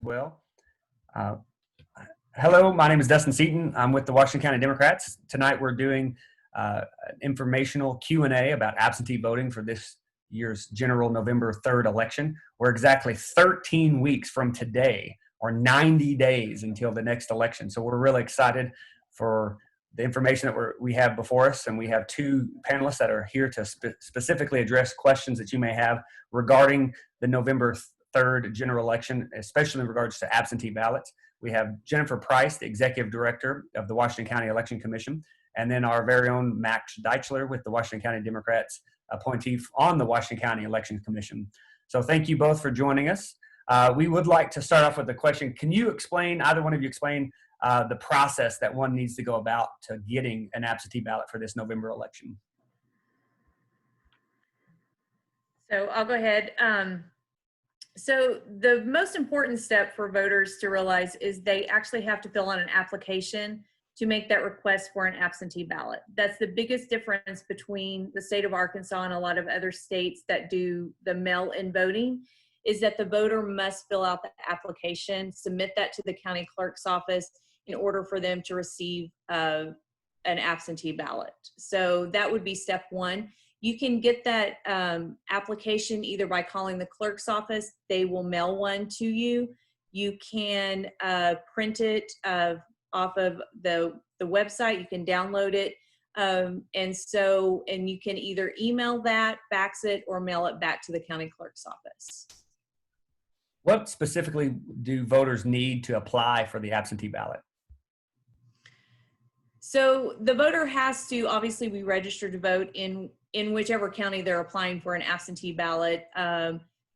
Well, uh, hello, my name is Dustin Seaton. I'm with the Washington County Democrats. Tonight we're doing an informational Q&A about absentee voting for this year's general November 3rd election. We're exactly 13 weeks from today, or 90 days until the next election. So we're really excited for the information that we have before us, and we have two panelists that are here to specifically address questions that you may have regarding the November 3rd general election, especially in regards to absentee ballots. We have Jennifer Price, the Executive Director of the Washington County Election Commission, and then our very own Max Deitchler with the Washington County Democrats, appointee on the Washington County Election Commission. So thank you both for joining us. We would like to start off with a question. Can you explain, either one of you explain the process that one needs to go about to getting an absentee ballot for this November election? So I'll go ahead. So the most important step for voters to realize is they actually have to fill out an application to make that request for an absentee ballot. That's the biggest difference between the state of Arkansas and a lot of other states that do the mail-in voting, is that the voter must fill out the application, submit that to the county clerk's office in order for them to receive an absentee ballot. So that would be step one. You can get that application either by calling the clerk's office. They will mail one to you. You can print it off of the website. You can download it. And you can either email that, fax it, or mail it back to the county clerk's office. What specifically do voters need to apply for the absentee ballot? So the voter has to obviously be registered to vote in whichever county they're applying for an absentee ballot.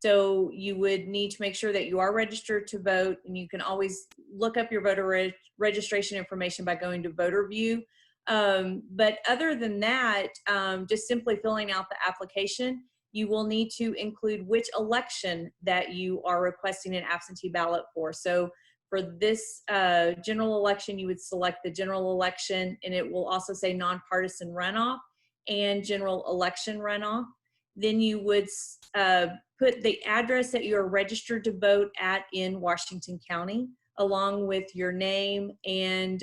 So you would need to make sure that you are registered to vote, and you can always look up your voter registration information by going to VoterView. But other than that, just simply filling out the application, you will need to include which election that you are requesting an absentee ballot for. So for this general election, you would select the general election, and it will also say nonpartisan runoff and general election runoff. Then you would put the address that you're registered to vote at in Washington County, along with your name and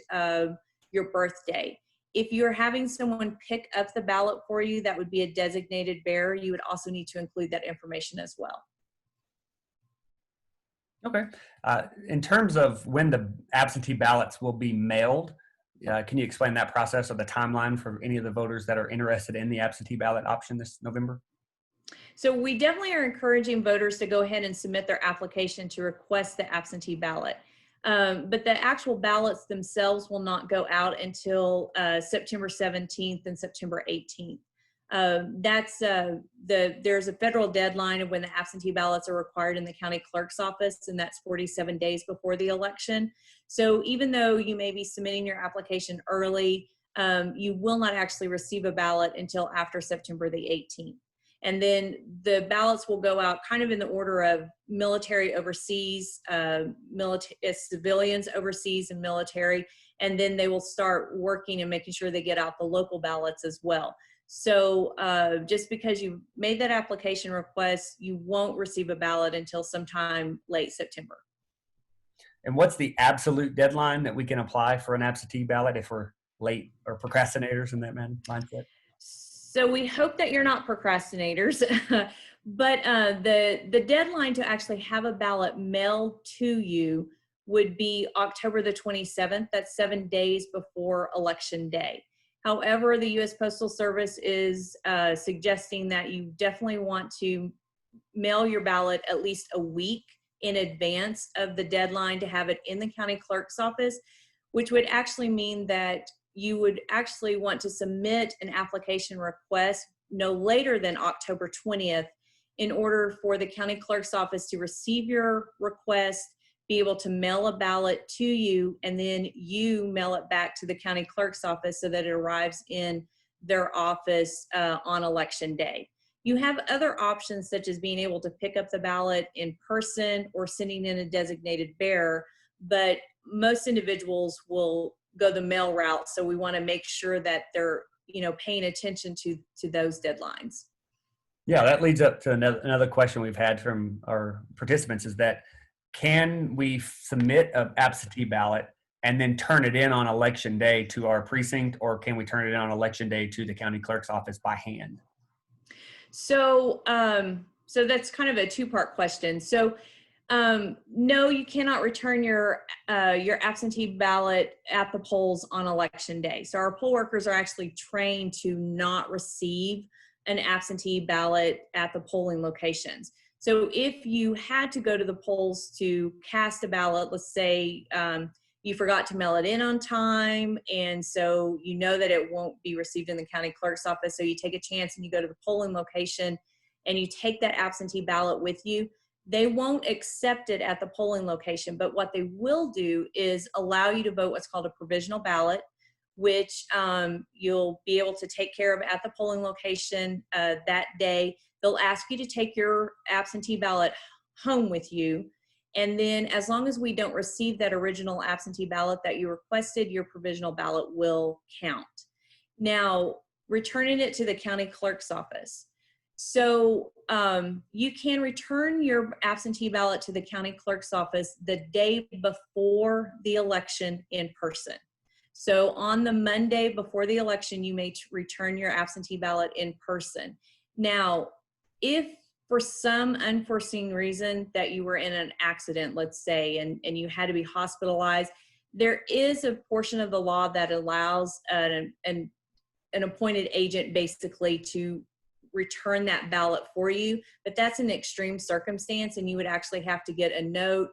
your birthday. If you're having someone pick up the ballot for you, that would be a designated bearer. You would also need to include that information as well. Okay. In terms of when the absentee ballots will be mailed, can you explain that process or the timeline for any of the voters that are interested in the absentee ballot option this November? So we definitely are encouraging voters to go ahead and submit their application to request the absentee ballot. But the actual ballots themselves will not go out until September 17th and September 18th. There's a federal deadline of when the absentee ballots are required in the county clerk's office, and that's 47 days before the election. So even though you may be submitting your application early, you will not actually receive a ballot until after September the 18th. And then the ballots will go out kind of in the order of military overseas, civilians overseas, and military. And then they will start working and making sure they get out the local ballots as well. So just because you made that application request, you won't receive a ballot until sometime late September. And what's the absolute deadline that we can apply for an absentee ballot if we're late or procrastinators in that mindset? So we hope that you're not procrastinators, but the deadline to actually have a ballot mailed to you would be October the 27th. That's 7 days before Election Day. However, the U.S. Postal Service is suggesting that you definitely want to mail your ballot at least a week in advance of the deadline to have it in the county clerk's office, which would actually mean that you would actually want to submit an application request no later than October 20th in order for the county clerk's office to receive your request, be able to mail a ballot to you, and then you mail it back to the county clerk's office so that it arrives in their office on Election Day. You have other options such as being able to pick up the ballot in person or sending in a designated bearer, but most individuals will go the mail route. So we want to make sure that they're, paying attention to those deadlines. Yeah, that leads up to another question we've had from our participants, is that can we submit an absentee ballot and then turn it in on election day to our precinct, or can we turn it in on election day to the county clerk's office by hand? So, so that's kind of a two-part question. So, no, you cannot return your absentee ballot at the polls on election day. So our poll workers are actually trained to not receive an absentee ballot at the polling locations. So if you had to go to the polls to cast a ballot, let's say you forgot to mail it in on time, and so you know that it won't be received in the county clerk's office, so you take a chance and you go to the polling location and you take that absentee ballot with you. They won't accept it at the polling location, but what they will do is allow you to vote what's called a provisional ballot, which you'll be able to take care of at the polling location that day. They'll ask you to take your absentee ballot home with you. And then as long as we don't receive that original absentee ballot that you requested, your provisional ballot will count. Now, returning it to the county clerk's office. So you can return your absentee ballot to the county clerk's office the day before the election in person. So on the Monday before the election, you may return your absentee ballot in person. Now, if for some unforeseen reason that you were in an accident, let's say, and you had to be hospitalized, there is a portion of the law that allows an appointed agent basically to return that ballot for you, but that's an extreme circumstance, and you would actually have to get a note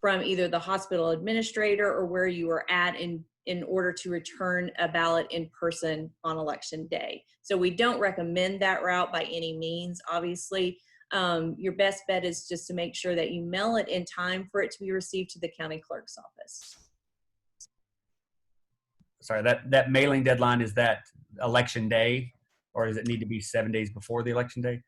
from either the hospital administrator or where you were at in order to return a ballot in person on election day. So we don't recommend that route by any means, obviously. Your best bet is just to make sure that you mail it in time for it to be received to the county clerk's office. Sorry, that mailing deadline, is that election day, or does it need to be 7 days before the election day?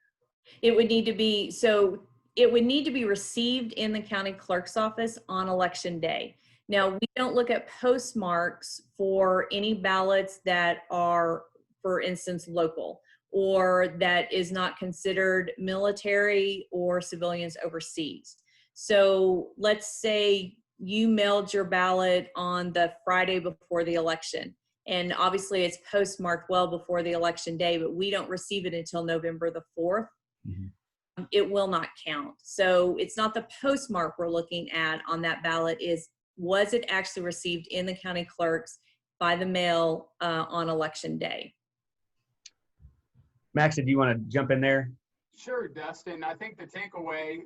It would need to be, so it would need to be received in the county clerk's office on election day. Now, we don't look at postmarks for any ballots that are, for instance, local, or that is not considered military or civilians overseas. So let's say you mailed your ballot on the Friday before the election, and obviously it's postmarked well before the election day, but we don't receive it until November the 4th. Mm-hmm. It will not count. So it's not the postmark we're looking at on that ballot, was it actually received in the county clerk's by the mail on election day? Max, did you want to jump in there? Sure, Dustin. I think the takeaway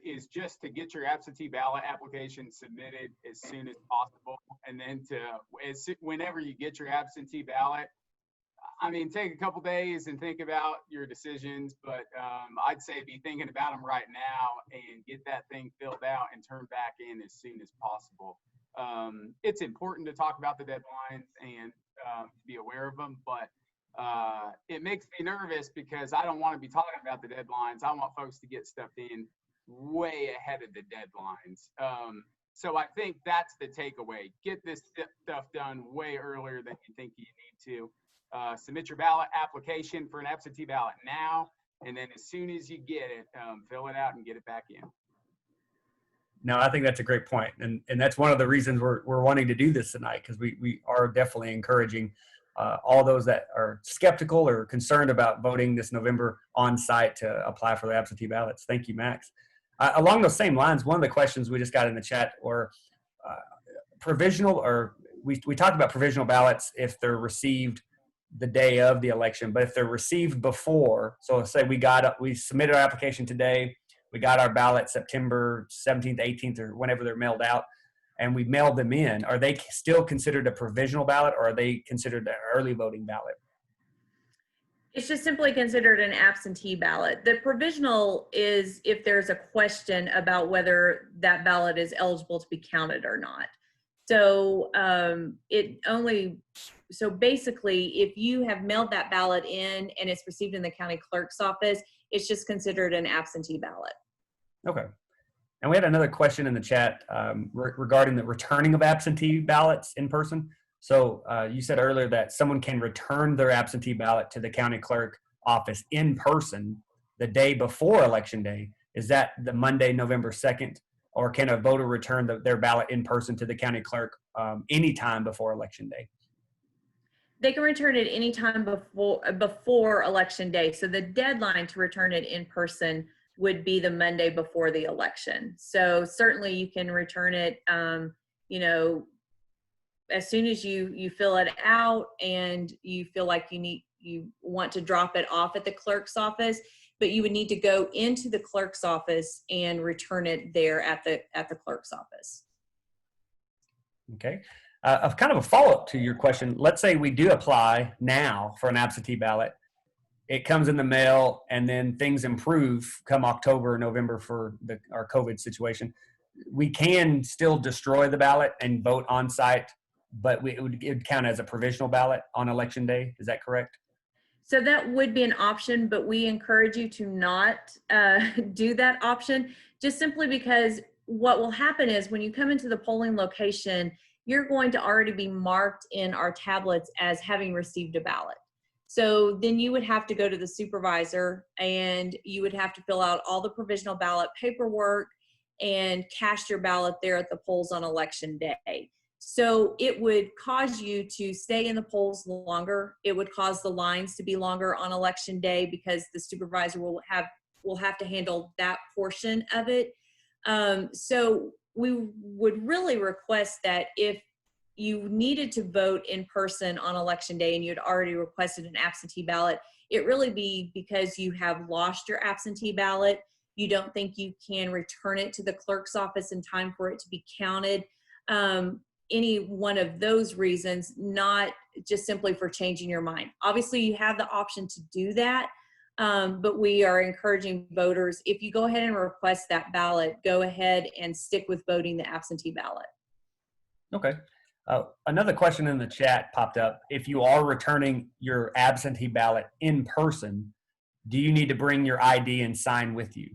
is just to get your absentee ballot application submitted as soon as possible. And then whenever you get your absentee ballot, I mean, take a couple days and think about your decisions, but I'd say be thinking about them right now and get that thing filled out and turned back in as soon as possible. It's important to talk about the deadlines and be aware of them, but it makes me nervous because I don't want to be talking about the deadlines. I want folks to get stuff in way ahead of the deadlines. So I think that's the takeaway. Get this stuff done way earlier than you think you need to. Submit your ballot application for an absentee ballot now, and then as soon as you get it, fill it out and get it back in. No, I think that's a great point. And that's one of the reasons we're wanting to do this tonight, because we are definitely encouraging all those that are skeptical or concerned about voting this November on site to apply for the absentee ballots. Thank you, Max. Along those same lines, one of the questions we just got in the chat were provisional, or we talked about provisional ballots if they're received the day of the election, but if they're received before, so say we submitted our application today, we got our ballot September 17th, 18th, or whenever they're mailed out, and we mailed them in, are they still considered a provisional ballot, or are they considered an early voting ballot? It's just simply considered an absentee ballot. The provisional is if there's a question about whether that ballot is eligible to be counted or not. So so basically, if you have mailed that ballot in and it's received in the county clerk's office, it's just considered an absentee ballot. Okay. And we had another question in the chat regarding the returning of absentee ballots in person. So you said earlier that someone can return their absentee ballot to the county clerk office in person the day before election day. Is that the Monday, November 2nd? or can a voter return their ballot in person to the county clerk anytime before Election Day? They can return it anytime before Election Day. So the deadline to return it in person would be the Monday before the election. So certainly you can return it, you know, as soon as you fill it out and you feel like you want to drop it off at the clerk's office, but you would need to go into the clerk's office and return it there at the clerk's office. Okay. Kind of a follow-up to your question. Let's say we do apply now for an absentee ballot. It comes in the mail, and then things improve come October or November for our COVID situation. We can still destroy the ballot and vote on site, but it would count as a provisional ballot on Election Day. Is that correct? So that would be an option, but we encourage you to not do that option, just simply because what will happen is when you come into the polling location, you're going to already be marked in our tablets as having received a ballot. So then you would have to go to the supervisor and you would have to fill out all the provisional ballot paperwork and cast your ballot there at the polls on Election Day. So it would cause you to stay in the polls longer. It would cause the lines to be longer on Election Day because the supervisor will have to handle that portion of it. So we would really request that if you needed to vote in person on Election Day and you had already requested an absentee ballot, it really be because you have lost your absentee ballot. You don't think you can return it to the clerk's office in time for it to be counted. Any one of those reasons, not just simply for changing your mind. Obviously, you have the option to do that, but we are encouraging voters, if you go ahead and request that ballot, go ahead and stick with voting the absentee ballot. Okay. Another question in the chat popped up. If you are returning your absentee ballot in person, do you need to bring your ID and sign with you?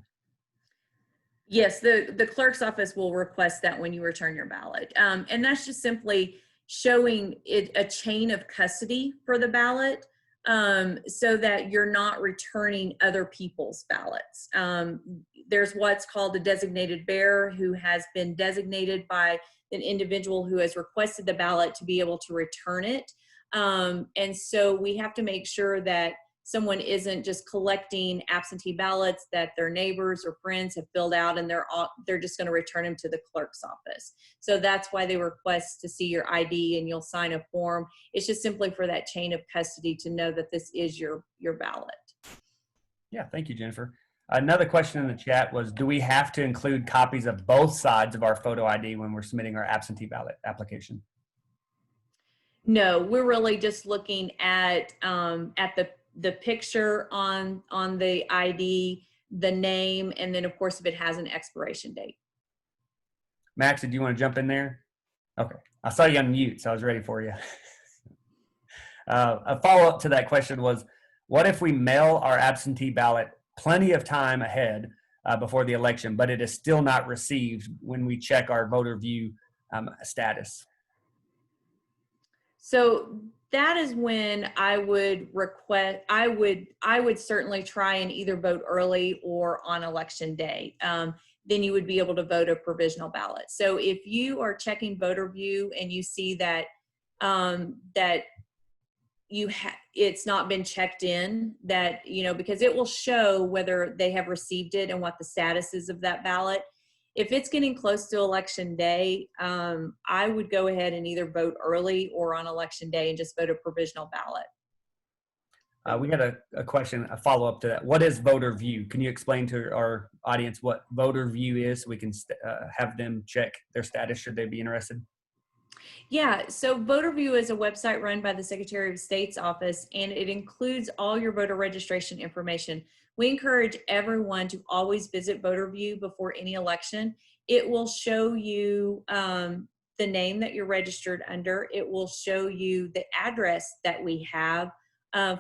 Yes, the clerk's office will request that when you return your ballot. And that's just simply showing it a chain of custody for the ballot, so that you're not returning other people's ballots. There's what's called a designated bearer who has been designated by an individual who has requested the ballot to be able to return it. And so we have to make sure that someone isn't just collecting absentee ballots that their neighbors or friends have filled out and they're just going to return them to the clerk's office. So that's why they request to see your ID and you'll sign a form. It's just simply for that chain of custody to know that this is your ballot. Yeah, thank you, Jennifer. Another question in the chat was, do we have to include copies of both sides of our photo ID when we're submitting our absentee ballot application? No, we're really just looking at the picture on the ID, the name, and then of course if it has an expiration date. Max, did you want to jump in there? Okay, I saw you on mute, so I was ready for you. A follow-up to that question was, what if we mail our absentee ballot plenty of time ahead before the election, but it is still not received when we check our voter view status? So that is when I would request, I would certainly try and either vote early or on Election Day. Then you would be able to vote a provisional ballot. So if you are checking voter view and you see that it's not been checked in, that, because it will show whether they have received it and what the status is of that ballot. If it's getting close to Election Day, I would go ahead and either vote early or on Election Day and just vote a provisional ballot. We had a question, a follow-up to that. What is voter view? Can you explain to our audience what voter view is so we can have them check their status should they be interested? Yeah, so Voter View is a website run by the Secretary of State's office, and it includes all your voter registration information. We encourage everyone to always visit Voter View before any election. It will show you the name that you're registered under. It will show you the address that we have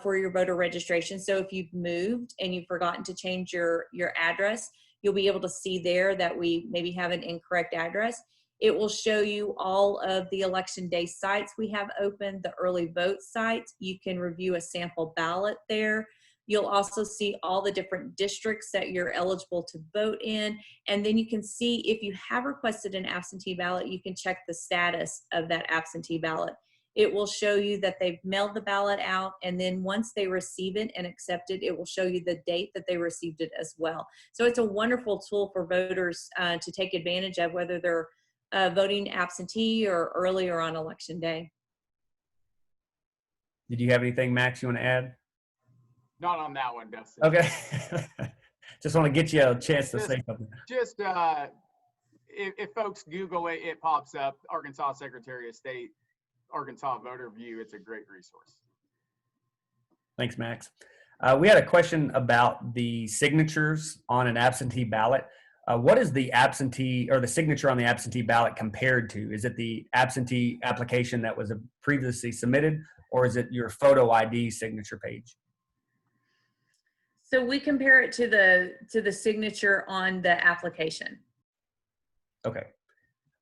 for your voter registration. So if you've moved and you've forgotten to change your address, you'll be able to see there that we maybe have an incorrect address. It will show you all of the Election Day sites we have open, the early vote sites. You can review a sample ballot there. You'll also see all the different districts that you're eligible to vote in. And then you can see if you have requested an absentee ballot, you can check the status of that absentee ballot. It will show you that they've mailed the ballot out, and then once they receive it and accept it, it will show you the date that they received it as well. So it's a wonderful tool for voters to take advantage of, whether they're voting absentee or earlier on election day. Did you have anything, Max, you want to add? Not on that one, Dustin. Okay. Just want to get you a chance to say something. Just if folks Google it, it pops up, Arkansas Secretary of State, Arkansas Voter View. It's a great resource. Thanks, Max. We had a question about the signatures on an absentee ballot. What is the absentee or the signature on the absentee ballot compared to? Is it the absentee application that was previously submitted, or is it your photo ID signature page? So we compare it to the signature on the application. Okay.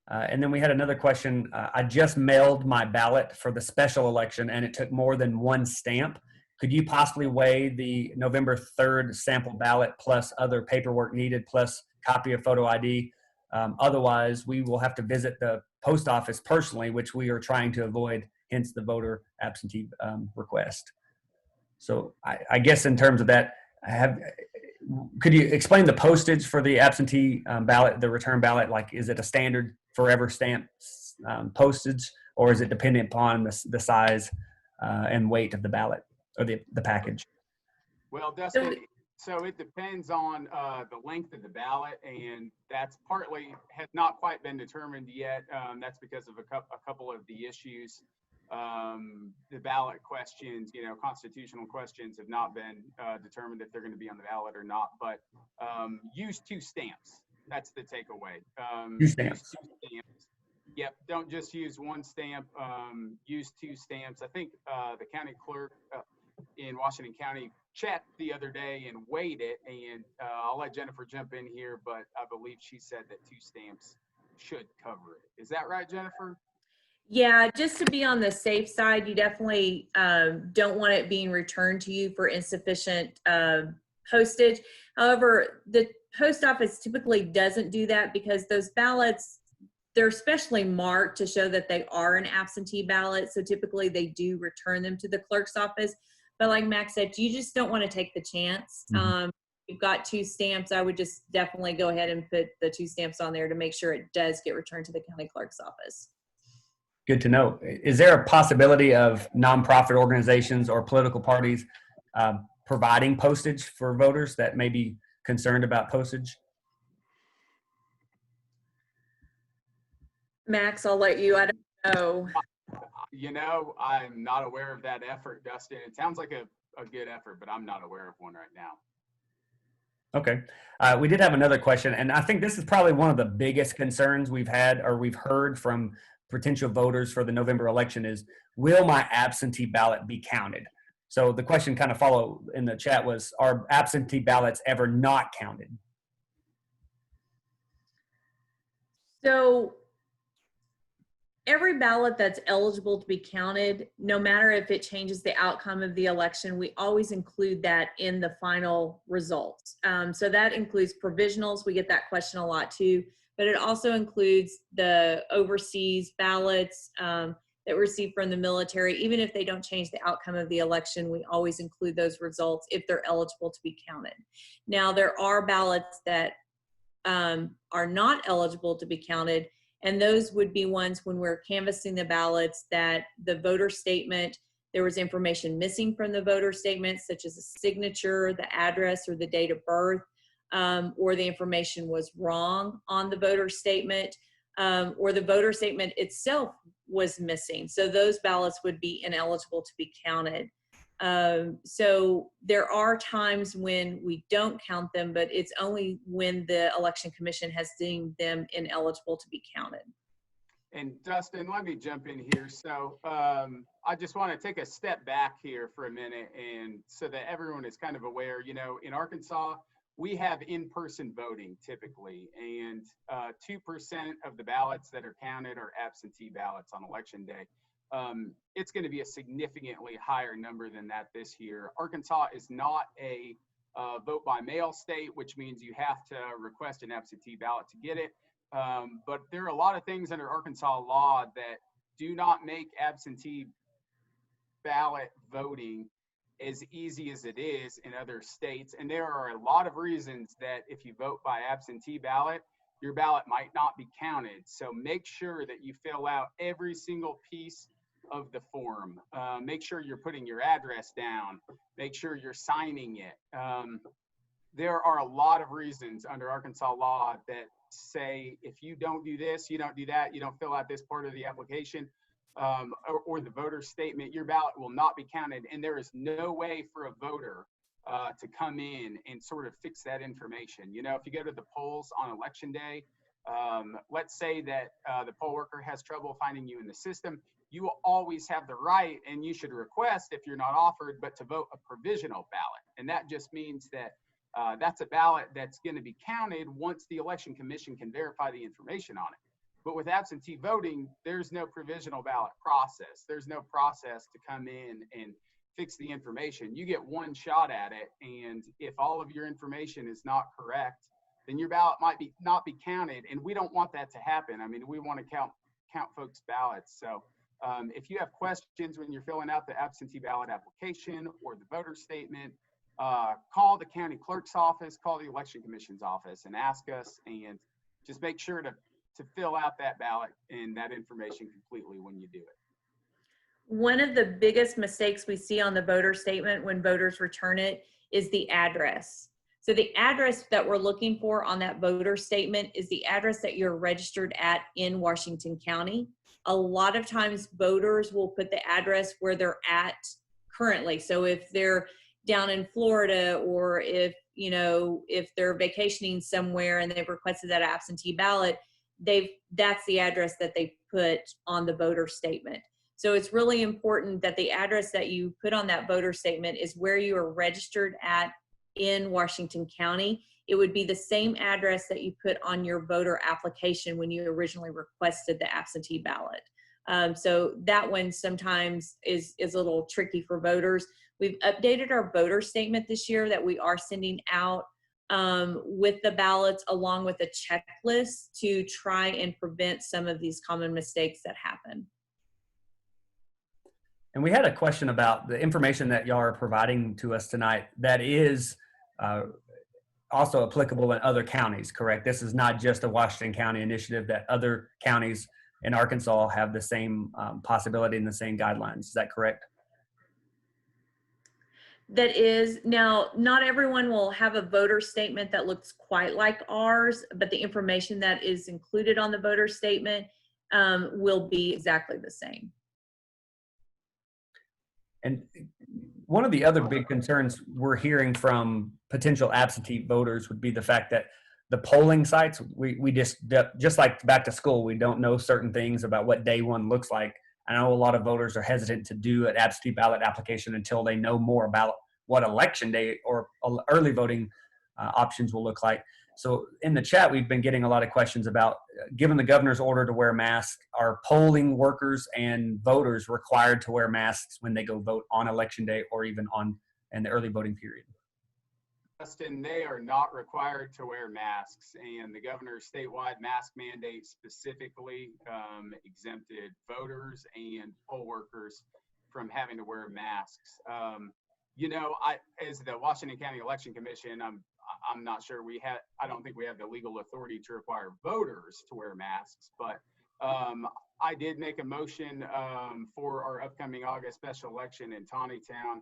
And then we had another question. I just mailed my ballot for the special election and it took more than one stamp. Could you possibly weigh the November 3rd sample ballot plus other paperwork needed plus copy of photo ID? Otherwise, we will have to visit the post office personally, which we are trying to avoid, hence the voter absentee request. So I guess in terms of that, could you explain the postage for the absentee ballot, the return ballot? Like, is it a standard forever stamp postage, or is it dependent upon the size and weight of the ballot or the package? Well, Dustin, so it depends on the length of the ballot, and that's partly has not quite been determined yet. That's because of a couple of the issues. The ballot questions, constitutional questions have not been determined if they're going to be on the ballot or not, but use 2 stamps. That's the takeaway. 2 stamps. Use 2 stamps. Yep, don't just use 1 stamp, use 2 stamps. I think the county clerk in Washington County checked the other day and weighed it, and I'll let Jennifer jump in here, but I believe she said that 2 stamps should cover it. Is that right, Jennifer? Yeah, just to be on the safe side, you definitely don't want it being returned to you for insufficient postage. However, the post office typically doesn't do that because those ballots, they're specially marked to show that they are an absentee ballot. So typically they do return them to the clerk's office. But like Max said, you just don't want to take the chance. Mm-hmm. You've got 2 stamps. I would just definitely go ahead and put the 2 stamps on there to make sure it does get returned to the county clerk's office. Good to know. Is there a possibility of nonprofit organizations or political parties providing postage for voters that may be concerned about postage? Max, I'll let you. I don't know. I'm not aware of that effort, Dustin. It sounds like a good effort, but I'm not aware of one right now. Okay. We did have another question, and I think this is probably one of the biggest concerns we've had or we've heard from potential voters for the November election is, will my absentee ballot be counted? So the question kind of follow in the chat was, are absentee ballots ever not counted? So every ballot that's eligible to be counted, no matter if it changes the outcome of the election, we always include that in the final results. So that includes provisionals. We get that question a lot too, but it also includes the overseas ballots that we receive from the military. Even if they don't change the outcome of the election, we always include those results if they're eligible to be counted. Now, there are ballots that are not eligible to be counted, and those would be ones when we're canvassing the ballots that the voter statement, there was information missing from the voter statement, such as a signature, the address, or the date of birth, or the information was wrong on the voter statement, or the voter statement itself was missing. So those ballots would be ineligible to be counted. So there are times when we don't count them, but it's only when the Election Commission has deemed them ineligible to be counted. And Dustin, let me jump in here. So I just want to take a step back here for a minute, and so that everyone is kind of aware, in Arkansas, we have in-person voting typically, and 2% of the ballots that are counted are absentee ballots on election day. it's going to be a significantly higher number than that this year. Arkansas is not a vote by mail state, which means you have to request an absentee ballot to get it. But there are a lot of things under Arkansas law that do not make absentee ballot voting as easy as it is in other states. And there are a lot of reasons that if you vote by absentee ballot, your ballot might not be counted. So make sure that you fill out every single piece of the form. Make sure you're putting your address down. Make sure you're signing it. There are a lot of reasons under Arkansas law that say if you don't do this, you don't do that, you don't fill out this part of the application, or the voter statement, your ballot will not be counted. And there is no way for a voter to come in and sort of fix that information. You know, if you go to the polls on election day, let's say that the poll worker has trouble finding you in the system, you will always have the right, and you should request if you're not offered, but to vote a provisional ballot. And that just means that that's a ballot that's going to be counted once the election commission can verify the information on it. But with absentee voting, there's no provisional ballot process. There's no process to come in and fix the information. You get one shot at it, and if all of your information is not correct, then your ballot might not be counted, and we don't want that to happen. I mean, we want to count folks' ballots. So if you have questions when you're filling out the absentee ballot application or the voter statement, call the county clerk's office, call the election commission's office, and ask us, and just make sure to fill out that ballot and that information completely when you do it. One of the biggest mistakes we see on the voter statement when voters return it is the address. So the address that we're looking for on that voter statement is the address that you're registered at in Washington County. A lot of times voters will put the address where they're at currently. So if they're down in Florida, or if they're vacationing somewhere and they've requested that absentee ballot, that's the address that they put on the voter statement. So it's really important that the address that you put on that voter statement is where you are registered at in Washington County. It would be the same address that you put on your voter application when you originally requested the absentee ballot. So that one sometimes is a little tricky for voters. We've updated our voter statement this year that we are sending out with the ballots, along with a checklist to try and prevent some of these common mistakes that happen. And we had a question about the information that y'all are providing to us tonight that is also applicable in other counties, correct? This is not just a Washington County initiative, that other counties in Arkansas have the same possibility and the same guidelines. Is that correct? That is. Now, not everyone will have a voter statement that looks quite like ours, but the information that is included on the voter statement will be exactly the same. And one of the other big concerns we're hearing from potential absentee voters would be the fact that the polling sites, we just like back to school, we don't know certain things about what day one looks like. I know a lot of voters are hesitant to do an absentee ballot application until they know more about what election day or early voting options will look like. So in the chat, we've been getting a lot of questions about, given the governor's order to wear masks, are polling workers and voters required to wear masks when they go vote on election day or even in the early voting period? Justin, they are not required to wear masks, and the governor's statewide mask mandate specifically exempted voters and poll workers from having to wear masks. As the Washington County Election Commission, I'm not sure I don't think we have the legal authority to require voters to wear masks, but I did make a motion for our upcoming August special election in Tawnytown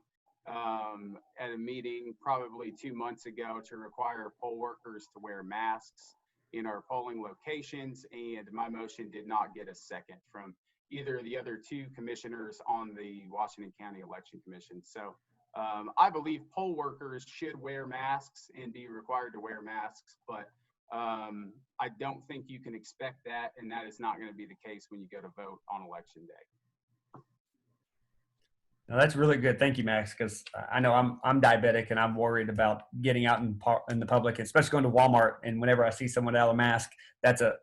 at a meeting probably 2 months ago to require poll workers to wear masks in our polling locations, and my motion did not get a second from either of the other two commissioners on the Washington County Election Commission. So I believe poll workers should wear masks and be required to wear masks, but I don't think you can expect that, and that is not going to be the case when you go to vote on election day. No, that's really good. Thank you, Max, because I know I'm diabetic and I'm worried about getting out in the public, especially going to Walmart. And whenever I see someone without a mask, that's a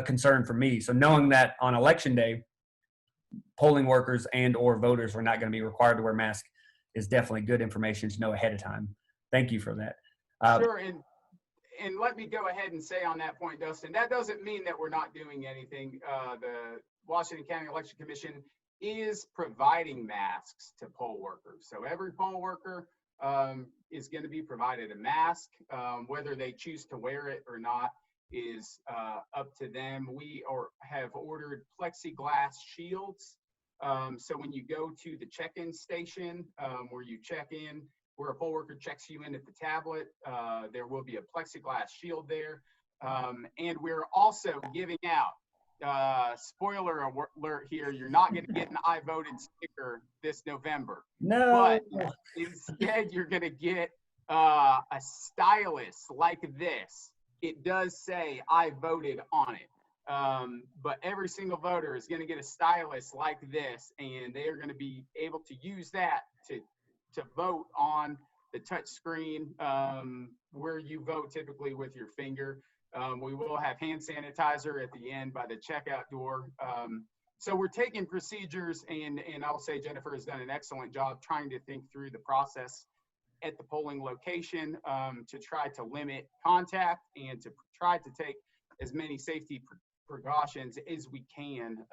concern for me. So knowing that on election day, polling workers and or voters are not going to be required to wear masks is definitely good information to know ahead of time. Thank you for that. Sure, and let me go ahead and say on that point, Dustin, that doesn't mean that we're not doing anything. The Washington County Election Commission is providing masks to poll workers. So every poll worker is going to be provided a mask. Whether they choose to wear it or not is up to them. We have ordered plexiglass shields. So when you go to the check-in station where you check in, where a poll worker checks you in at the tablet, there will be a plexiglass shield there. And we're also giving out, spoiler alert here, you're not going to get an I voted sticker this November. No. But instead, you're going to get a stylus like this. It does say I voted on it. But every single voter is going to get a stylus like this, and they are going to be able to use that to vote on the touch screen where you vote typically with your finger. We will have hand sanitizer at the end by the checkout door. So we're taking procedures, and I'll say Jennifer has done an excellent job trying to think through the process at the polling location to try to limit contact and to try to take as many safety precautions as we can,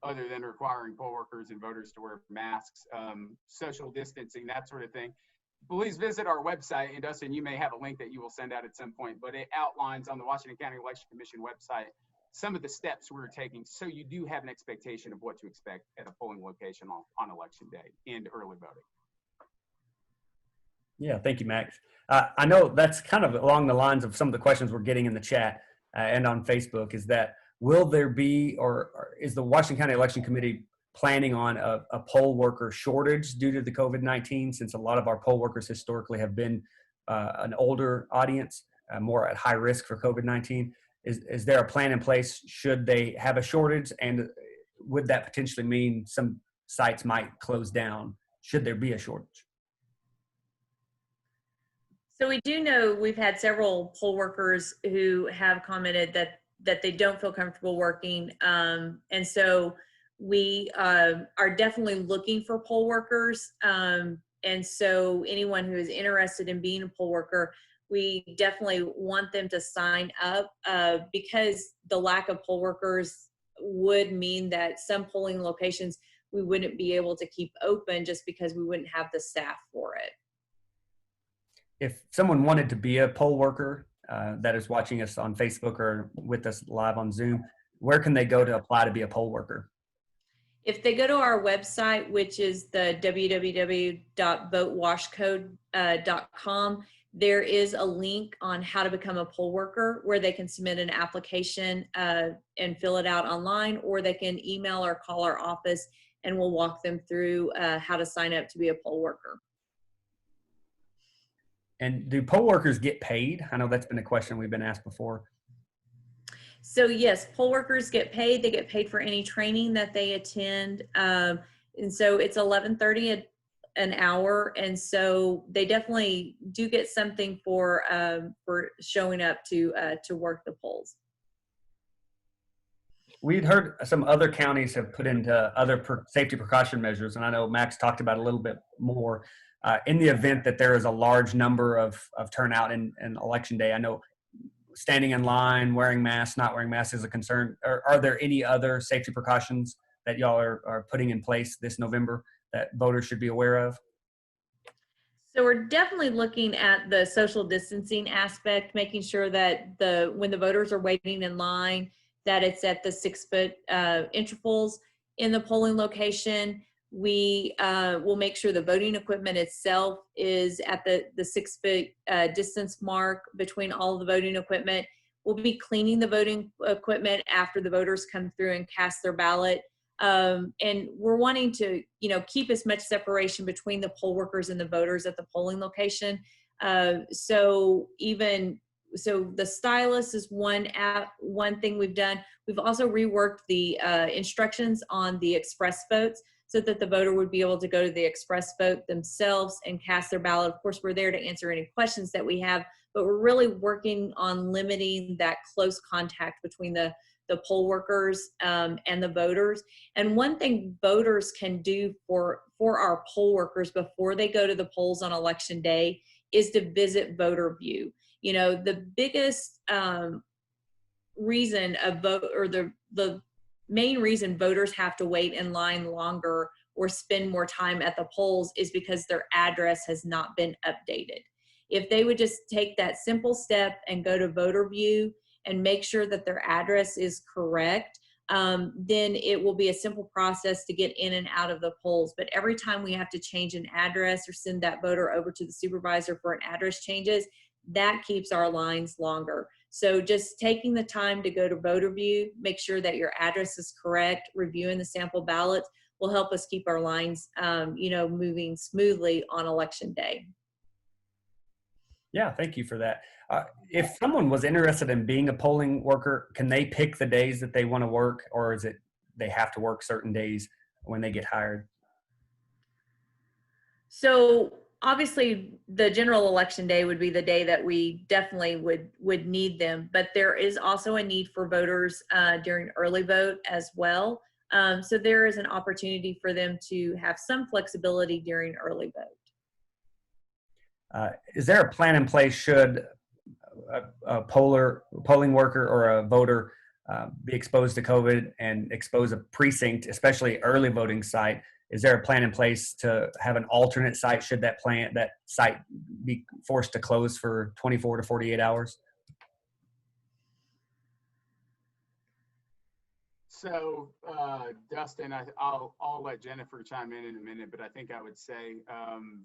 other than requiring poll workers and voters to wear masks, social distancing, that sort of thing. Please visit our website, and Dustin, you may have a link that you will send out at some point, but it outlines on the Washington County Election Commission website some of the steps we're taking, so you do have an expectation of what to expect at a polling location on election day and early voting. Yeah, thank you, Max. I know that's kind of along the lines of some of the questions we're getting in the chat and on Facebook, is that will there be, or is the Washington County Election Committee planning on a poll worker shortage due to the COVID-19, since a lot of our poll workers historically have been an older audience, more at high risk for COVID-19? Is there a plan in place should they have a shortage, and would that potentially mean some sites might close down should there be a shortage? So we do know we've had several poll workers who have commented that they don't feel comfortable working. And so we are definitely looking for poll workers. And so anyone who is interested in being a poll worker, we definitely want them to sign up because the lack of poll workers would mean that some polling locations we wouldn't be able to keep open just because we wouldn't have the staff for it. If someone wanted to be a poll worker that is watching us on Facebook or with us live on Zoom, where can they go to apply to be a poll worker? If they go to our website, which is the www.votewashcode.com, there is a link on how to become a poll worker where they can submit an application and fill it out online, or they can email or call our office and we'll walk them through how to sign up to be a poll worker. And do poll workers get paid? I know that's been a question we've been asked before. So yes, poll workers get paid. They get paid for any training that they attend. And so it's $11.30 an hour. And so they definitely do get something for showing up to work the polls. We'd heard some other counties have put into other safety precaution measures, and I know Max talked about a little bit more. In the event that there is a large number of turnout in election day, I know standing in line, wearing masks, not wearing masks is a concern. Are there any other safety precautions that y'all are putting in place this November that voters should be aware of? So we're definitely looking at the social distancing aspect, making sure that when the voters are waiting in line, that it's at the 6-foot intervals in the polling location. We will make sure the voting equipment itself is at the 6-foot distance mark between all of the voting equipment. We'll be cleaning the voting equipment after the voters come through and cast their ballot. And we're wanting to, keep as much separation between the poll workers and the voters at the polling location. So the stylus is one thing we've done. We've also reworked the instructions on the express votes, so that the voter would be able to go to the express vote themselves and cast their ballot. Of course, we're there to answer any questions that we have, but we're really working on limiting that close contact between the the poll workers and the voters. And one thing voters can do for our poll workers before they go to the polls on election day is to visit Voter View. You know, the biggest reason a vote, or the main reason voters have to wait in line longer or spend more time at the polls is because their address has not been updated. If they would just take that simple step and go to Voter View and make sure that their address is correct, then it will be a simple process to get in and out of the polls. But every time we have to change an address or send that voter over to the supervisor for an address changes, that keeps our lines longer. So just taking the time to go to Voter View, make sure that your address is correct, reviewing the sample ballots will help us keep our lines, moving smoothly on election day. Yeah, thank you for that. If someone was interested in being a polling worker, can they pick the days that they want to work, or is it they have to work certain days when they get hired? So obviously the general election day would be the day that we definitely would need them, but there is also a need for voters during early vote as well. So there is an opportunity for them to have some flexibility during early vote. Is there a plan in place should a polling worker or a voter be exposed to COVID and expose a precinct, especially early voting site? Is there a plan in place to have an alternate site should that site be forced to close for 24 to 48 hours? So, Dustin, I'll let Jennifer chime in a minute, but I think I would say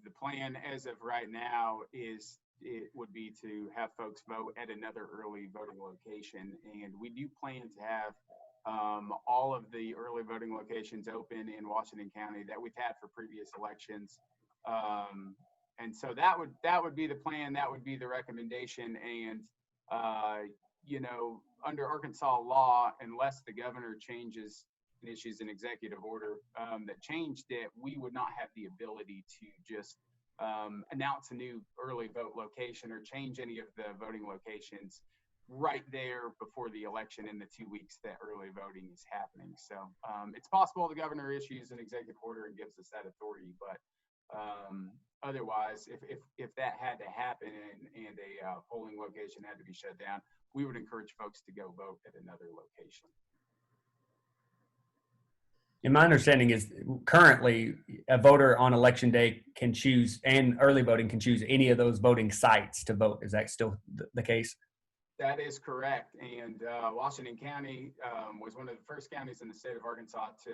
the plan as of right now is it would be to have folks vote at another early voting location, and we do plan to have all of the early voting locations open in Washington County that we've had for previous elections, and so that would be the plan, that would be the recommendation, and under Arkansas law, unless the governor changes and issues an executive order that changed it, we would not have the ability to just announce a new early vote location or change any of the voting locations right there before the election in the 2 weeks that early voting is happening. So it's possible the governor issues an executive order and gives us that authority, but otherwise, if that had to happen and a polling location had to be shut down, we would encourage folks to go vote at another location. And my understanding is currently a voter on election day can choose, and early voting can choose any of those voting sites to vote. Is that still the case? That is correct. And Washington County was one of the first counties in the state of Arkansas to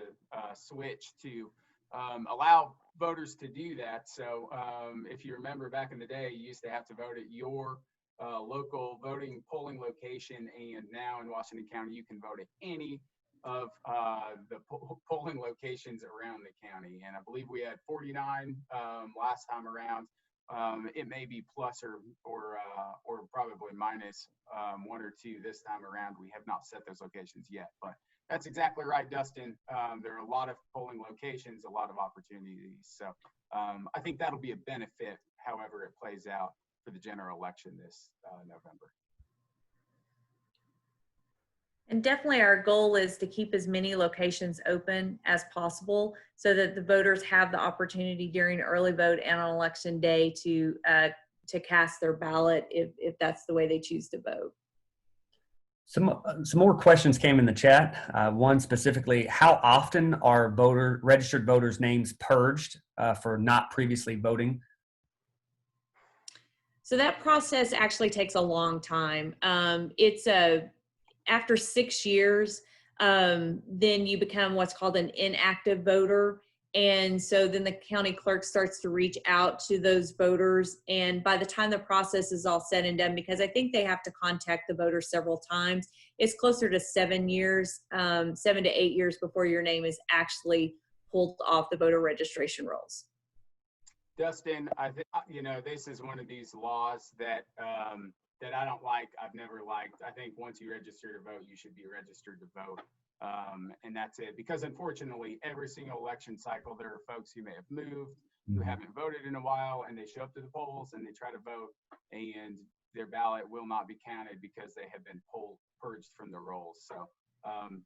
switch to allow voters to do that. So if you remember back in the day, you used to have to vote at your local polling location, and now in Washington County, you can vote at any of the polling locations around the county. And I believe we had 49 last time around. It may be plus or probably minus 1 or 2 this time around. We have not set those locations yet, but that's exactly right, Dustin. There are a lot of polling locations, a lot of opportunities. So I think that'll be a benefit, however it plays out for the general election this November. And definitely our goal is to keep as many locations open as possible so that the voters have the opportunity during early vote and on election day to cast their ballot if that's the way they choose to vote. Some more questions came in the chat. One specifically, how often are registered voters' names purged for not previously voting? So that process actually takes a long time. After 6 years, then you become what's called an inactive voter. And so then the county clerk starts to reach out to those voters. And by the time the process is all said and done, because I think they have to contact the voter several times, it's closer to 7 years, 7 to 8 years before your name is actually pulled off the voter registration rolls. Dustin, this is one of these laws that I don't like. I've never liked. I think once you register to vote, you should be registered to vote. And that's it. Because unfortunately, every single election cycle, there are folks who may have moved, who haven't voted in a while, and they show up to the polls and they try to vote, and their ballot will not be counted because they have been purged from the rolls. So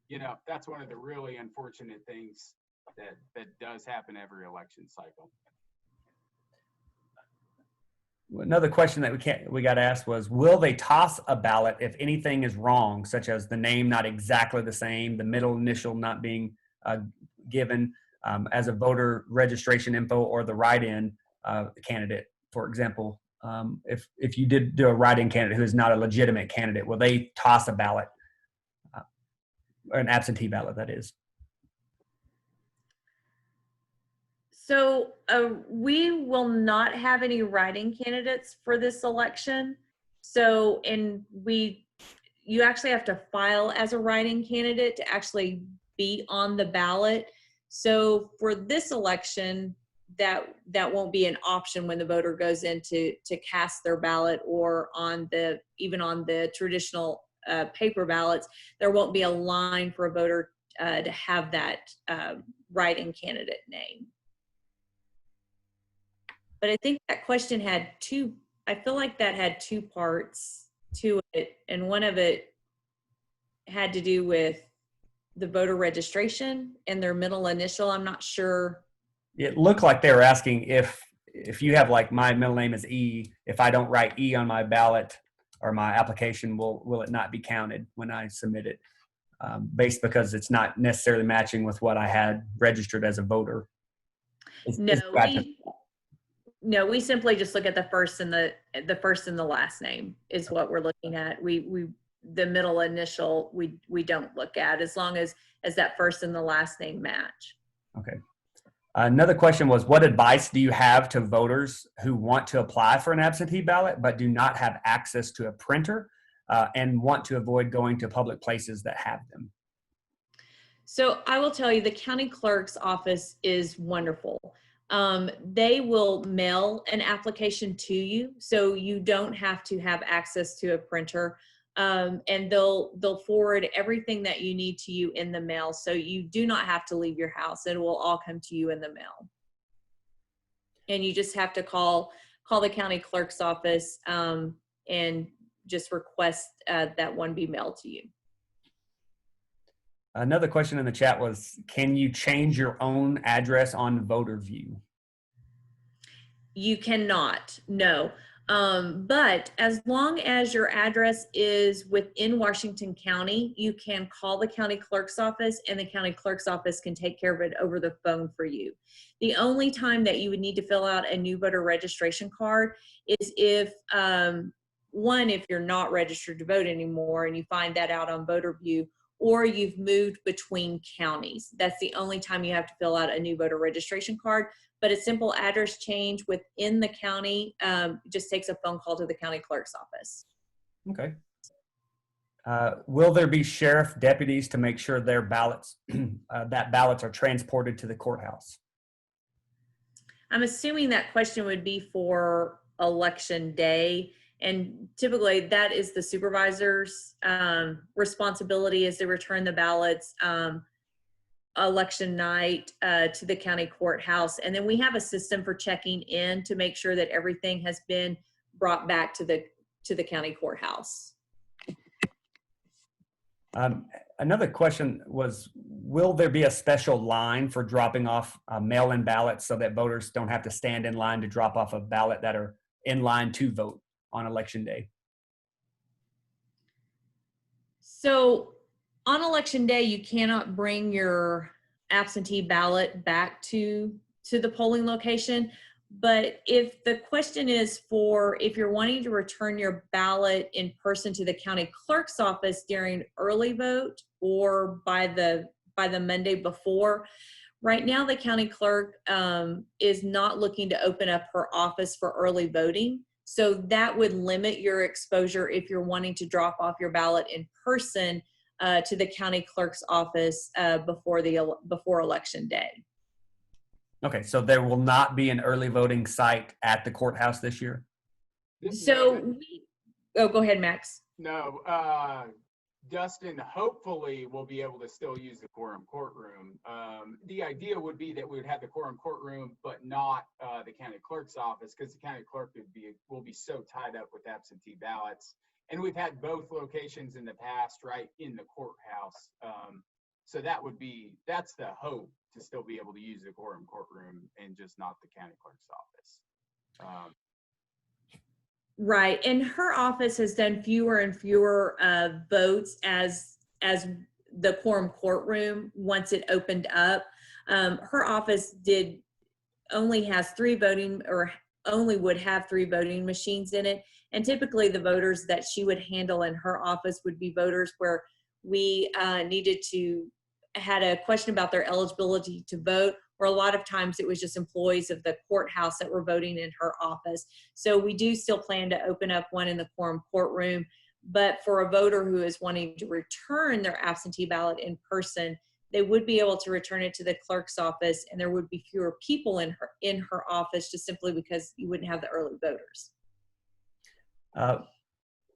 you know, that's one of the really unfortunate things that does happen every election cycle. Another question that we got asked was, will they toss a ballot if anything is wrong, such as the name not exactly the same, the middle initial not being given as a voter registration info, or the write-in candidate? For example, if you did do a write-in candidate who is not a legitimate candidate, will they toss a ballot, an absentee ballot, that is? So we will not have any write-in candidates for this election. So, you actually have to file as a write-in candidate to actually be on the ballot. So for this election, that won't be an option when the voter goes in to cast their ballot, or even on the traditional paper ballots, there won't be a line for a voter to have that write-in candidate name. But I think that question had I feel like that had two parts to it. And one of it had to do with the voter registration and their middle initial. I'm not sure. It looked like they were asking if you have, like, my middle name is E, if I don't write E on my ballot or my application, will it not be counted when I submit it? Based because it's not necessarily matching with what I had registered as a voter. No, we simply just look at the first and the last name is what we're looking at. The middle initial we don't look at, as long as that first and the last name match. Okay. Another question was, what advice do you have to voters who want to apply for an absentee ballot but do not have access to a printer and want to avoid going to public places that have them? So I will tell you, the county clerk's office is wonderful. They will mail an application to you, so you don't have to have access to a printer. And they'll forward everything that you need to you in the mail, so you do not have to leave your house. It will all come to you in the mail. And you just have to call the county clerk's office and just request that one be mailed to you. Another question in the chat was, can you change your own address on Voter View? You cannot, no. But as long as your address is within Washington County, you can call the county clerk's office, and the county clerk's office can take care of it over the phone for you. The only time that you would need to fill out a new voter registration card is if you're not registered to vote anymore and you find that out on Voter View, or you've moved between counties. That's the only time you have to fill out a new voter registration card. But a simple address change within the county just takes a phone call to the county clerk's office. Okay. Will there be sheriff deputies to make sure their ballots are transported to the courthouse? I'm assuming that question would be for election day. And typically that is the supervisor's responsibility, is to return the ballots election night to the county courthouse. And then we have a system for checking in to make sure that everything has been brought back to the county courthouse. Another question was, will there be a special line for dropping off mail-in ballots so that voters don't have to stand in line to drop off a ballot that are in line to vote on election day? So on election day, you cannot bring your absentee ballot back to the polling location. But if the question is if you're wanting to return your ballot in person to the county clerk's office during early vote or by the Monday before, right now the county clerk is not looking to open up her office for early voting. So that would limit your exposure if you're wanting to drop off your ballot in person to the county clerk's office before election day. Okay, so there will not be an early voting site at the courthouse this year? So go ahead, Max. No, Dustin, hopefully we'll be able to still use the quorum courtroom. The idea would be that we would have the quorum courtroom, but not the county clerk's office, because the county clerk will be so tied up with absentee ballots. And we've had both locations in the past, right in the courthouse. So that's the hope, to still be able to use the courtroom and just not the county clerk's office. Right, and her office has done fewer and fewer votes as the quorum courtroom once it opened up. Her office only has only would have 3 voting machines in it, and typically the voters that she would handle in her office would be voters where we had a question about their eligibility to vote, or a lot of times it was just employees of the courthouse that were voting in her office. So we do still plan to open up one in the quorum courtroom, but for a voter who is wanting to return their absentee ballot in person, they would be able to return it to the clerk's office, and there would be fewer people in her office, just simply because you wouldn't have the early voters.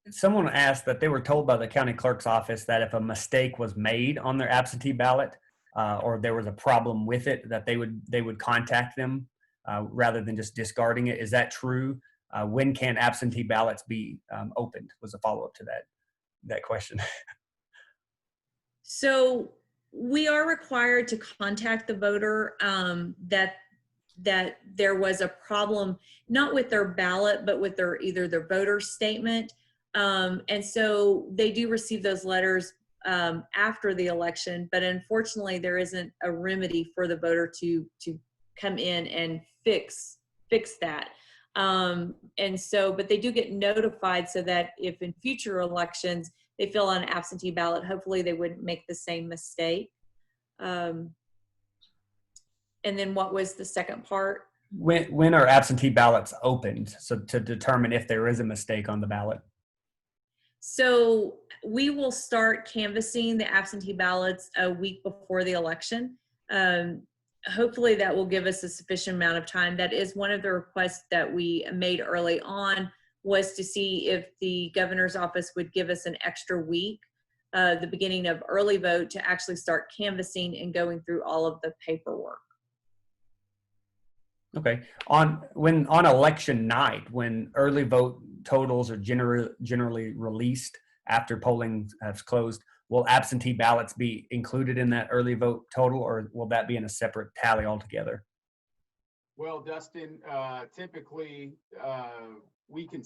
Someone asked that they were told by the county clerk's office that if a mistake was made on their absentee ballot, or there was a problem with it, that they would contact them rather than just discarding it. Is that true? When can absentee ballots be opened? Was a follow-up to that question. So we are required to contact the voter that there was a problem, not with their ballot, but with either their voter statement. And so they do receive those letters after the election, but unfortunately there isn't a remedy for the voter to come in and fix that. And so, but they do get notified, so that if in future elections they fill out an absentee ballot, hopefully they wouldn't make the same mistake. And then what was the second part? When are absentee ballots opened? So to determine if there is a mistake on the ballot. So we will start canvassing the absentee ballots a week before the election. Hopefully that will give us a sufficient amount of time. That is one of the requests that we made early on, was to see if the governor's office would give us an extra week, the beginning of early vote, to actually start canvassing and going through all of the paperwork. Okay. On election night, when early vote totals are generally released after polling has closed, will absentee ballots be included in that early vote total, or will that be in a separate tally altogether? Well, Dustin, typically we can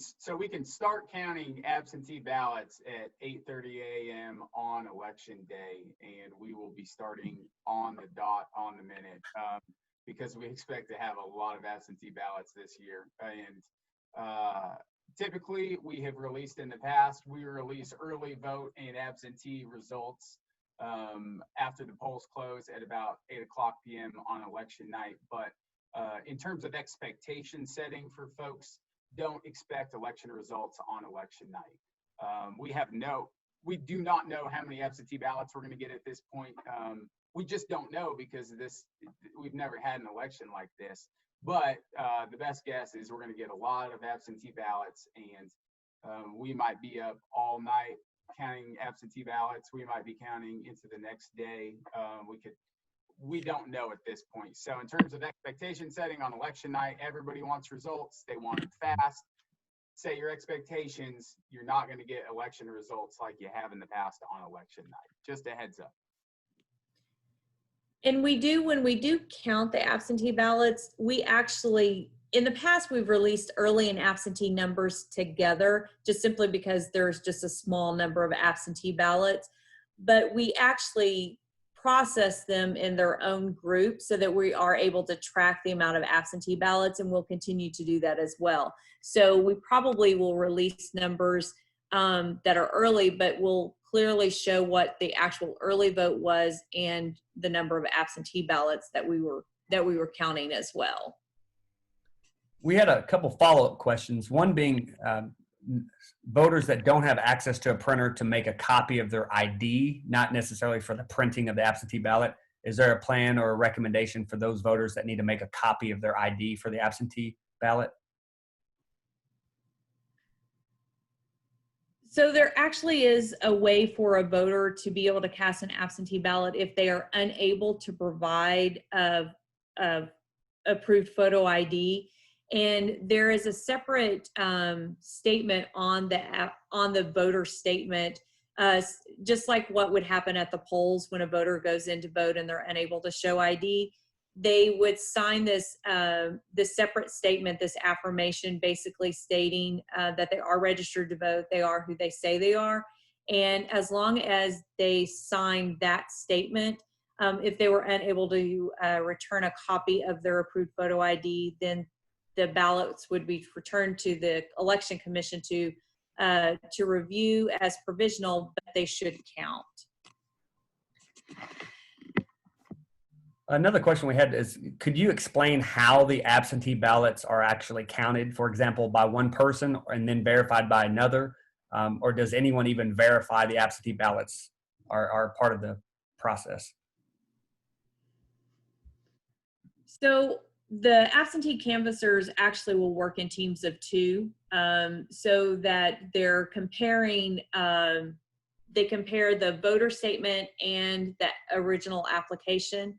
start counting absentee ballots at 8:30 a.m. on election day, and we will be starting on the dot, on the minute, because we expect to have a lot of absentee ballots this year. And typically we have released in the past, we release early vote and absentee results after the polls close at about 8:00 p.m. on election night. But in terms of expectation setting for folks, don't expect election results on election night. We do not know how many absentee ballots we're going to get at this point. We just don't know, because we've never had an election like this. But the best guess is we're going to get a lot of absentee ballots, and we might be up all night counting absentee ballots. We might be counting into the next day. We don't know at this point. So in terms of expectation setting on election night, everybody wants results. They want it fast. Set your expectations. You're not going to get election results like you have in the past on election night. Just a heads up. And when we do count the absentee ballots, we actually, in the past, we've released early and absentee numbers together, just simply because there's just a small number of absentee ballots. But we actually process them in their own group, so that we are able to track the amount of absentee ballots, and we'll continue to do that as well. So we probably will release numbers that are early, but we'll clearly show what the actual early vote was and the number of absentee ballots that we were counting as well. We had a couple follow-up questions. One being voters that don't have access to a printer to make a copy of their ID, not necessarily for the printing of the absentee ballot. Is there a plan or a recommendation for those voters that need to make a copy of their ID for the absentee ballot? So there actually is a way for a voter to be able to cast an absentee ballot if they are unable to provide a approved photo ID. And there is a separate statement on the voter statement, just like what would happen at the polls when a voter goes in to vote and they're unable to show ID. They would sign this separate statement, this affirmation, basically stating that they are registered to vote, they are who they say they are. And as long as they sign that statement, if they were unable to return a copy of their approved photo ID, then the ballots would be returned to the election commission to review as provisional, but they should count. Another question we had is, could you explain how the absentee ballots are actually counted, for example, by one person and then verified by another? Or does anyone even verify the absentee ballots are part of the process? So the absentee canvassers actually will work in teams of two, so that they're comparing, they compare the voter statement and the original application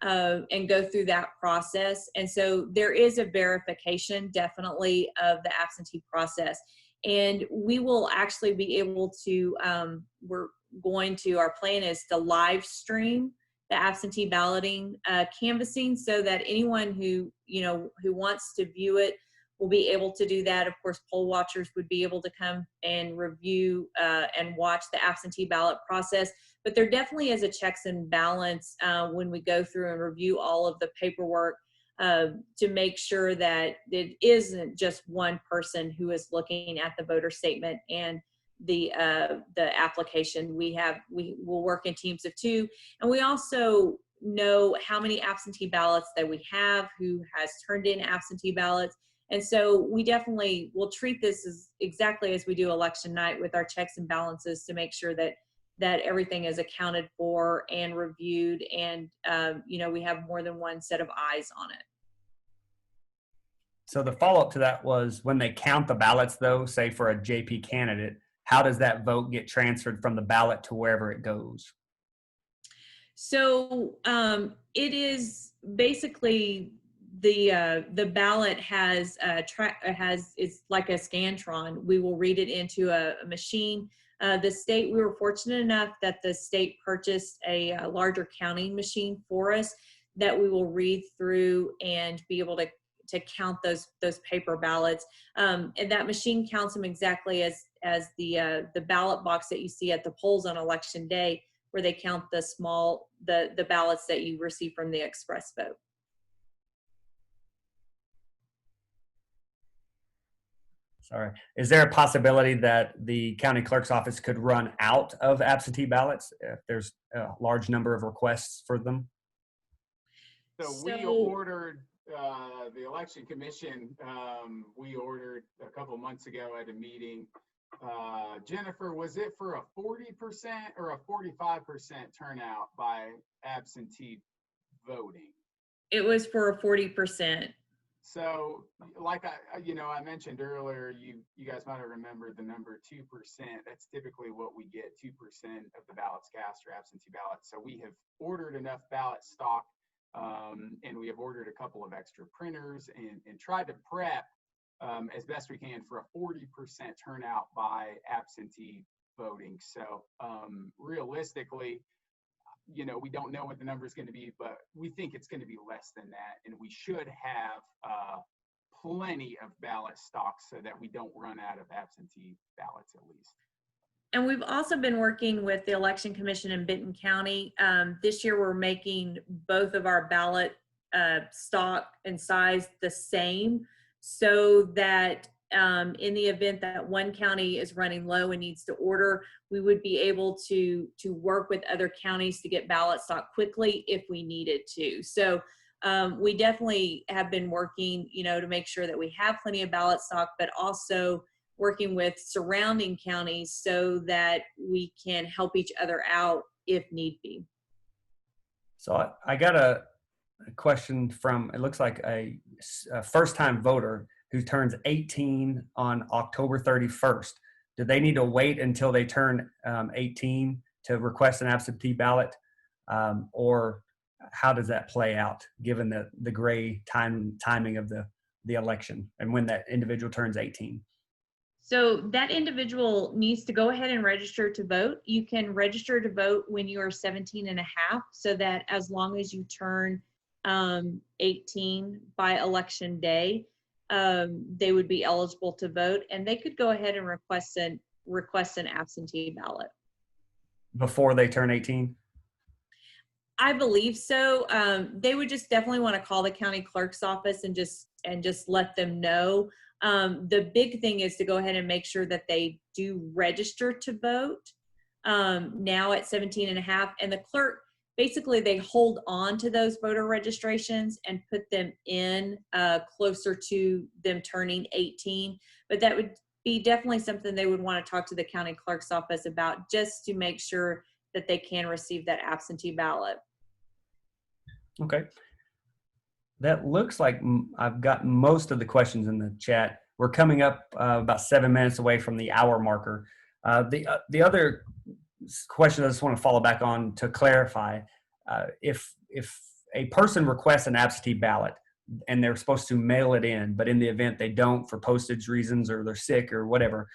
and go through that process. And so there is a verification definitely of the absentee process. And we will actually be able to, our plan is to live stream the absentee balloting canvassing, so that anyone who wants to view it will be able to do that. Of course, poll watchers would be able to come and review and watch the absentee ballot process. But there definitely is a checks and balance when we go through and review all of the paperwork to make sure that it isn't just one person who is looking at the voter statement and the application. We will work in teams of two, and we also know how many absentee ballots that we have, who has turned in absentee ballots. And so we definitely will treat this as exactly as we do election night, with our checks and balances to make sure that everything is accounted for and reviewed, and we have more than one set of eyes on it. So the follow-up to that was, when they count the ballots, though, say for a JP candidate, how does that vote get transferred from the ballot to wherever it goes? So it is basically the ballot is like a Scantron. We will read it into a machine. The state, we were fortunate enough that the state purchased a larger counting machine for us that we will read through and be able to count those paper ballots. And that machine counts them exactly as the ballot box that you see at the polls on election day, where they count the ballots that you receive from the express vote. Sorry. Is there a possibility that the county clerk's office could run out of absentee ballots if there's a large number of requests for them? So we ordered, the election commission, we ordered a couple months ago at a meeting. Jennifer, was it for a 40% or a 45% turnout by absentee voting? It was for a 40%. So, like I mentioned earlier, you guys might have remembered the number 2%. That's typically what we get, 2% of the ballots cast are absentee ballots. So we have ordered enough ballot stock, and we have ordered a couple of extra printers and tried to prep as best we can for a 40% turnout by absentee voting. So realistically, we don't know what the number is going to be, but we think it's going to be less than that. And we should have plenty of ballot stock so that we don't run out of absentee ballots at least. And we've also been working with the Election Commission in Benton County. This year, we're making both of our ballot stock and size the same, so that in the event that one county is running low and needs to order, we would be able to work with other counties to get ballot stock quickly if we needed to. So we definitely have been working, to make sure that we have plenty of ballot stock, but also working with surrounding counties so that we can help each other out if need be. So I got a question from, it looks like a first-time voter who turns 18 on October 31st. Do they need to wait until they turn 18 to request an absentee ballot? Or how does that play out, given the gray timing of the the election and when that individual turns 18? So that individual needs to go ahead and register to vote. You can register to vote when you are 17 and a half, so that as long as you turn 18 by election day, they would be eligible to vote, and they could go ahead and request an absentee ballot. Before they turn 18? I believe so. They would just definitely want to call the county clerk's office and just let them know. The big thing is to go ahead and make sure that they do register to vote now at 17 and a half. And the clerk, basically they hold on to those voter registrations and put them in closer to them turning 18. But that would be definitely something they would want to talk to the county clerk's office about, just to make sure that they can receive that absentee ballot. Okay. That looks like I've got most of the questions in the chat. We're coming up about 7 minutes away from the hour marker. The other question I just want to follow back on to clarify, if a person requests an absentee ballot and they're supposed to mail it in, but in the event they don't for postage reasons or they're sick or whatever,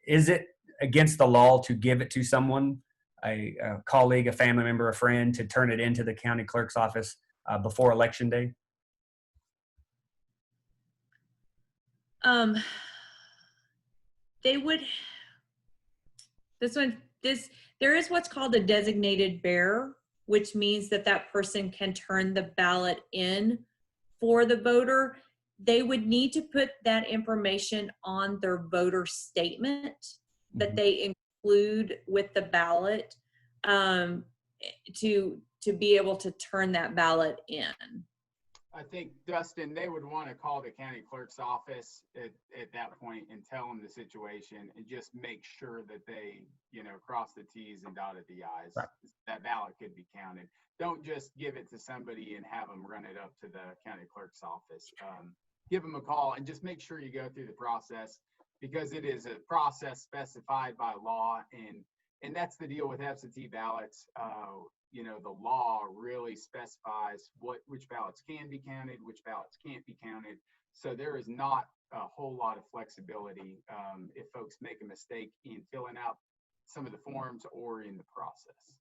is it against the law to give it to someone, a colleague, a family member, a friend, to turn it into the county clerk's office before election day? They would, there is what's called a designated bearer, which means that that person can turn the ballot in for the voter. They would need to put that information on their voter statement that they include with the ballot to be able to turn that ballot in. I think, Dustin, they would want to call the county clerk's office at that point and tell them the situation and just make sure that they, cross the T's and dotted the I's. Right. That ballot could be counted. Don't just give it to somebody and have them run it up to the county clerk's office. Give them a call and just make sure you go through the process, because it is a process specified by law, and that's the deal with absentee ballots. The law really specifies which ballots can be counted, which ballots can't be counted. So there is not a whole lot of flexibility if folks make a mistake in filling out some of the forms or in the process.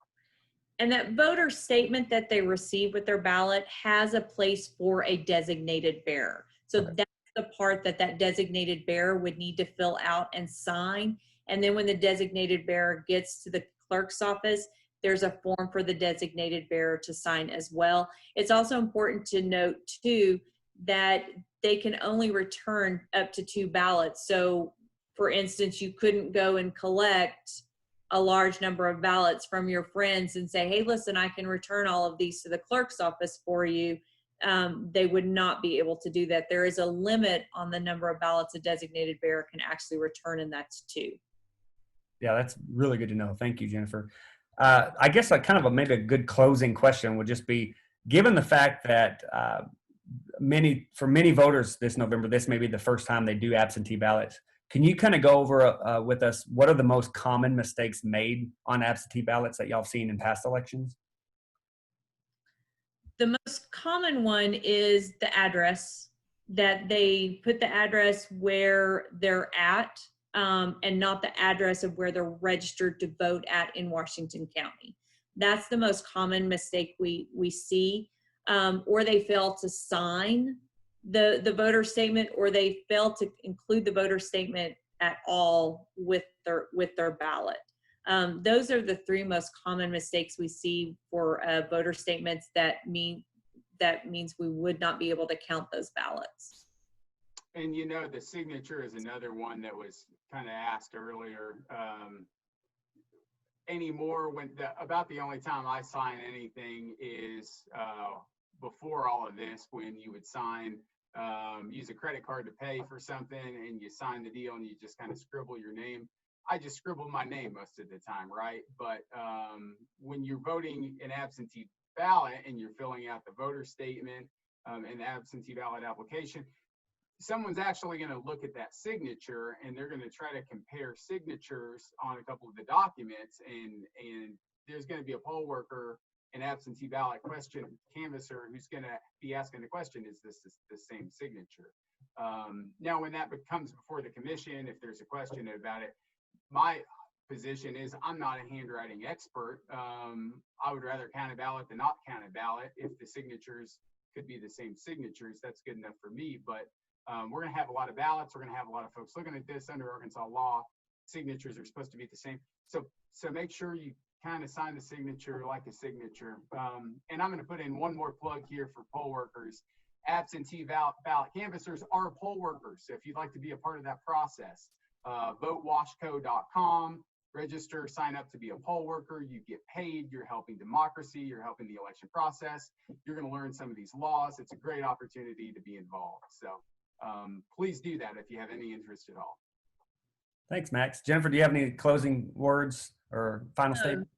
And that voter statement that they receive with their ballot has a place for a designated bearer. So that's the part that designated bearer would need to fill out and sign. And then when the designated bearer gets to the clerk's office, there's a form for the designated bearer to sign as well. It's also important to note too that they can only return up to 2 ballots. So for instance, you couldn't go and collect a large number of ballots from your friends and say, hey, listen, I can return all of these to the clerk's office for you. They would not be able to do that. There is a limit on the number of ballots a designated bearer can actually return, and that's 2. Yeah, that's really good to know. Thank you, Jennifer. I guess maybe a good closing question would just be, given the fact that for many voters this November, this may be the first time they do absentee ballots. Can you kind of go over with us what are the most common mistakes made on absentee ballots that y'all have seen in past elections? The most common one is the address, that they put the address where they're at and not the address of where they're registered to vote at in Washington County. That's the most common mistake we see. Or they fail to sign the voter statement, or they fail to include the voter statement at all with their ballot. Those are the 3 most common mistakes we see for voter statements. That means we would not be able to count those ballots. And the signature is another one that was kind of asked earlier. Anymore, about the only time I sign anything is before all of this, when you would use a credit card to pay for something, and you sign the deal and you just kind of scribble your name. I just scribble my name most of the time, right? But when you're voting an absentee ballot and you're filling out the voter statement and the absentee ballot application, someone's actually going to look at that signature, and they're going to try to compare signatures on a couple of the documents, and there's going to be a poll worker an absentee ballot question canvasser who's going to be asking the question, is this the same signature? Now, when that comes before the commission, if there's a question about it, my position is I'm not a handwriting expert. I would rather count a ballot than not count a ballot. If the signatures could be the same signatures, that's good enough for me. But we're going to have a lot of ballots. We're going to have a lot of folks looking at this under Arkansas law. Signatures are supposed to be the same. So make sure you kind of sign the signature like a signature. And I'm going to put in one more plug here for poll workers. Absentee ballot canvassers are poll workers. So if you'd like to be a part of that process, votewashco.com, register, sign up to be a poll worker. You get paid. You're helping democracy. You're helping the election process. You're going to learn some of these laws. It's a great opportunity to be involved. So please do that if you have any interest at all. Thanks, Max. Jennifer, do you have any closing words or final statement?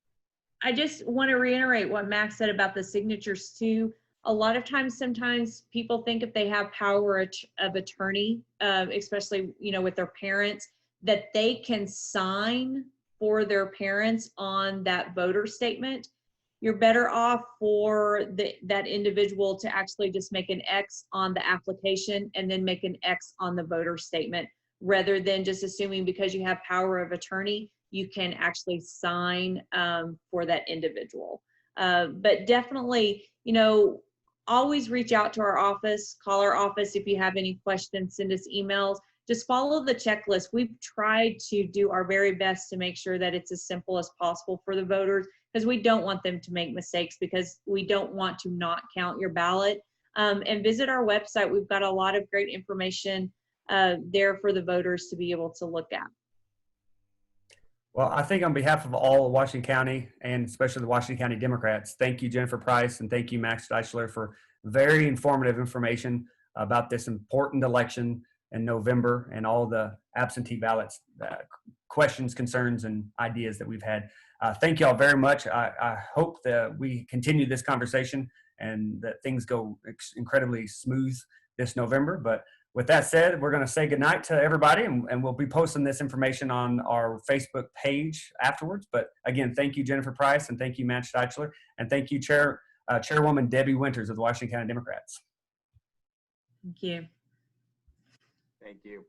I just want to reiterate what Max said about the signatures too. A lot of times, sometimes people think if they have power of attorney, especially, with their parents, that they can sign for their parents on that voter statement. You're better off for that individual to actually just make an X on the application and then make an X on the voter statement, rather than just assuming because you have power of attorney, you can actually sign for that individual. But definitely, always reach out to our office, call our office if you have any questions, send us emails. Just follow the checklist. We've tried to do our very best to make sure that it's as simple as possible for the voters, because we don't want them to make mistakes, because we don't want to not count your ballot. And visit our website. We've got a lot of great information there for the voters to be able to look at. Well, I think on behalf of all of Washington County, and especially the Washington County Democrats, thank you, Jennifer Price, and thank you, Max Deitchler, for very informative information about this important election in November and all the absentee ballots, questions, concerns, and ideas that we've had. Thank you all very much. I hope that we continue this conversation and that things go incredibly smooth this November. But with that said, we're going to say goodnight to everybody, and we'll be posting this information on our Facebook page afterwards. But again, thank you, Jennifer Price, and thank you, Matt Steichler, and thank you, Chairwoman Debbie Winters of the Washington County Democrats. Thank you. Thank you.